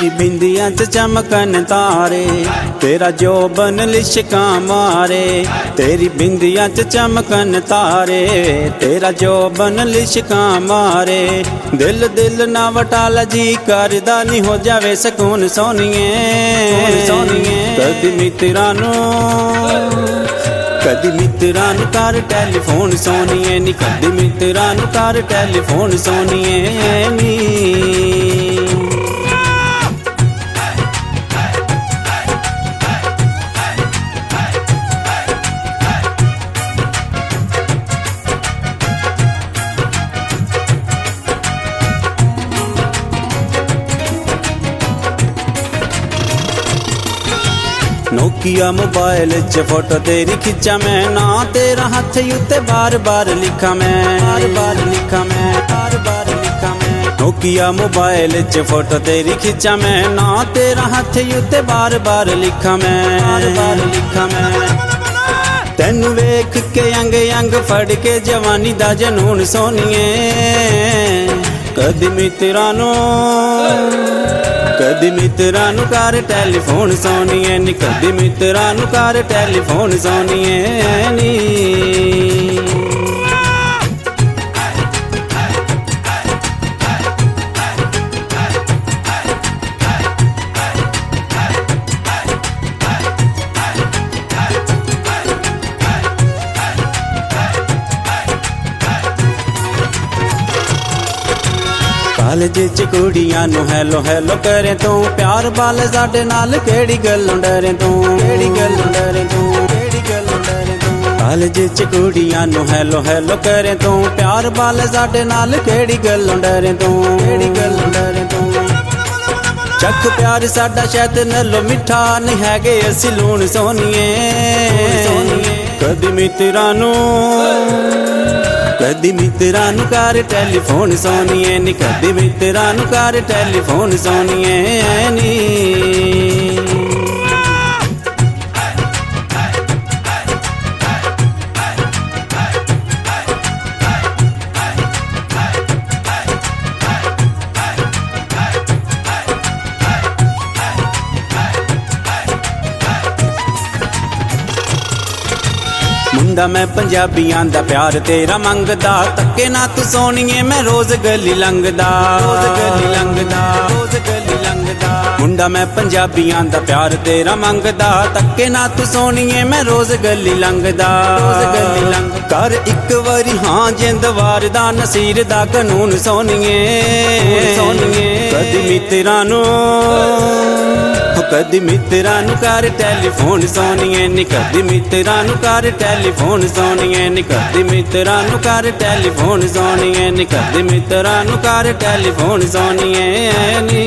तेरी बिंदियां च चमकन तारे, तेरा जोबन लिशका मारे। तेरी बिंदियां च चमकन तारे, तेरा जोबन लिशका मारे। दिल दिल ना वटाला जी करदा नी हो जावे सकून सोनिए सोनिए। कदी मित्रा नू कर टेलीफोन सोनिए नी, कदी मित्रा नू कर टेलीफोन सोनिए नी। नोकिया मोबाइल च फोटो तेरी खिंचा मैं, ना तेरा हथ उत्ते बार बार लिखा मैं, बार बार लिखा मैं, बार बार लिखा मैं। नोकिया मोबाइल च फोटो तेरी खिंचा मैं, ना तेरा हथ उत्ते बार बार लिखा मैं, बार बार लिखा मैं। तेनू वेख के अंग अंग फड़ के जवानी दा जनून सोनिए। कदी मित्रा नू कर टेलीफोन सोनिए नी, कदी मित्रा नू कर टेलीफोन सोनिए नी। कालेज च कुड़ियां नू हैलो हैलो करे तू, प्यार बाल साडे नाल केड़ी गल्लों डरे तू, केड़ी गल्लों डरे तू, केड़ी गल्लों डरे तू। कालेज च कुड़ियां नू हैलो हैलो करे तू, प्यार बाल साडे नाल केड़ी गल्लों डरे तू, केड़ी गल्लों डरे तू। चख प्यार साडा शायद नलो मिठा नहीं हैगे असी लूण सोनिए सोनिए। कदी मित्रा नू कर टेलीफोन सोनिए नी, कदी मित्रा नू कर टेलीफोन सोनिए नी। मुंडा मैं पंजाबियां दा प्यार तेरा मंगदा, तक्के ना तू सोनिए मैं रोज गली लंघदा, रोज गली लंघदा, रोज गली लंघदा। मुंडा मैं पंजाबियां दा प्यार तेरा मंगदा, तक्के ना तू सोनिए मैं रोज गली लंघदा, रोज गली लंघ। कर इक वारी हाँ जिंदवार दा नसीर दा कानून सोनिए सोनिए। कदी मित्रा नू कर टेलीफोन सोनिए नी, कदी मित्रा नू कर टेलीफोन सोनिए नी, कदी मित्रा नू कर टेलीफोन सोनिए नी, कदी मित्रा नू कर टेलीफोन सोनिए नी।